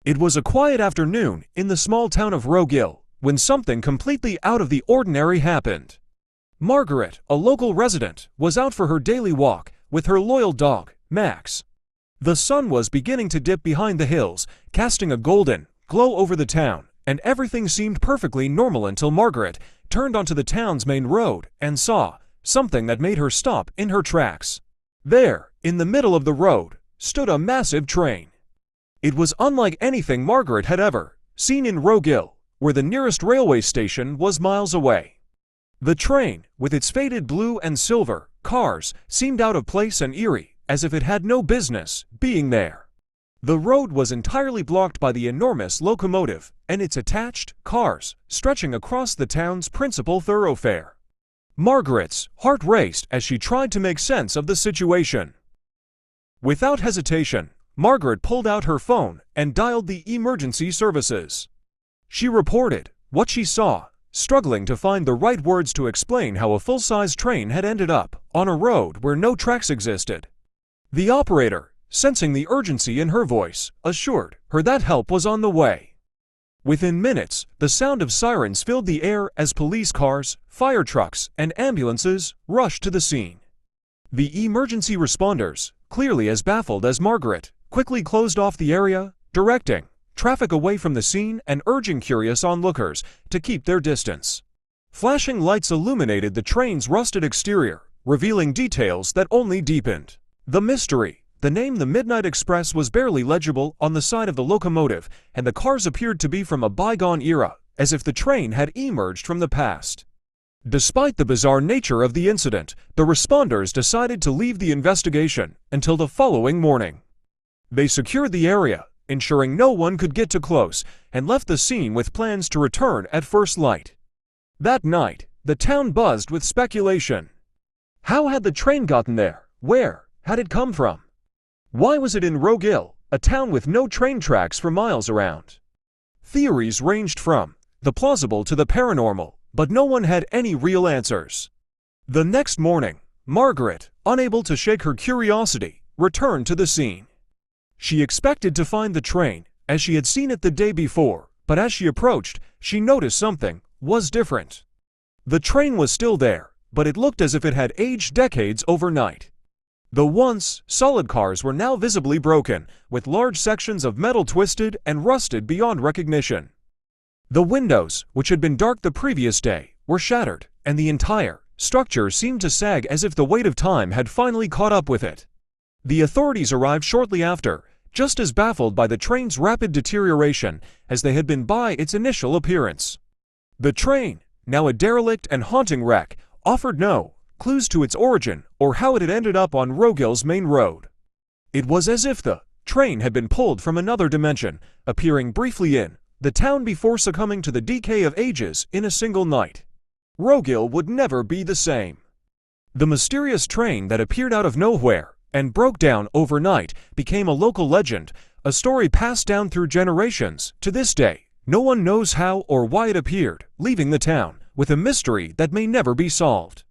It was a quiet afternoon in the small town of RoGille when something completely out of the ordinary happened. Margaret, a local resident, was out for her daily walk with her loyal dog, Max. The sun was beginning to dip behind the hills, casting a golden glow over the town, and everything seemed perfectly normal until Margaret turned onto the town's main road and saw something that made her stop in her tracks. There, in the middle of the road, stood a massive train. It was unlike anything Margaret had ever seen in RoGille, where the nearest railway station was miles away. The train, with its faded blue and silver cars, seemed out of place and eerie, as if it had no business being there. The road was entirely blocked by the enormous locomotive and its attached cars stretching across the town's principal thoroughfare. Margaret's heart raced as she tried to make sense of the situation. Without hesitation, Margaret pulled out her phone and dialed the emergency services. She reported what she saw, struggling to find the right words to explain how a full-size train had ended up on a road where no tracks existed. The operator, sensing the urgency in her voice, assured her that help was on the way. Within minutes, the sound of sirens filled the air as police cars, fire trucks, and ambulances rushed to the scene. The emergency responders, clearly as baffled as Margaret, quickly closed off the area, directing traffic away from the scene and urging curious onlookers to keep their distance. Flashing lights illuminated the train's rusted exterior, revealing details that only deepened the mystery. The name The Midnight Express was barely legible on the side of the locomotive, and the cars appeared to be from a bygone era, as if the train had emerged from the past. Despite the bizarre nature of the incident, the responders decided to leave the investigation until the following morning. They secured the area, ensuring no one could get too close, and left the scene with plans to return at first light. That night, the town buzzed with speculation. How had the train gotten there? Where had it come from? Why was it in RoGille, a town with no train tracks for miles around? Theories ranged from the plausible to the paranormal, but no one had any real answers. The next morning, Margaret, unable to shake her curiosity, returned to the scene. She expected to find the train, as she had seen it the day before, but as she approached, she noticed something was different. The train was still there, but it looked as if it had aged decades overnight. The once solid cars were now visibly broken, with large sections of metal twisted and rusted beyond recognition. The windows, which had been dark the previous day, were shattered, and the entire structure seemed to sag as if the weight of time had finally caught up with it. The authorities arrived shortly after, just as baffled by the train's rapid deterioration as they had been by its initial appearance. The train, now a derelict and haunting wreck, offered no clues to its origin or how it had ended up on RoGille's main road. It was as if the train had been pulled from another dimension, appearing briefly in the town before succumbing to the decay of ages in a single night. RoGille would never be the same. The mysterious train that appeared out of nowhere and broke down overnight became a local legend, a story passed down through generations. To this day, no one knows how or why it appeared, leaving the town with a mystery that may never be solved.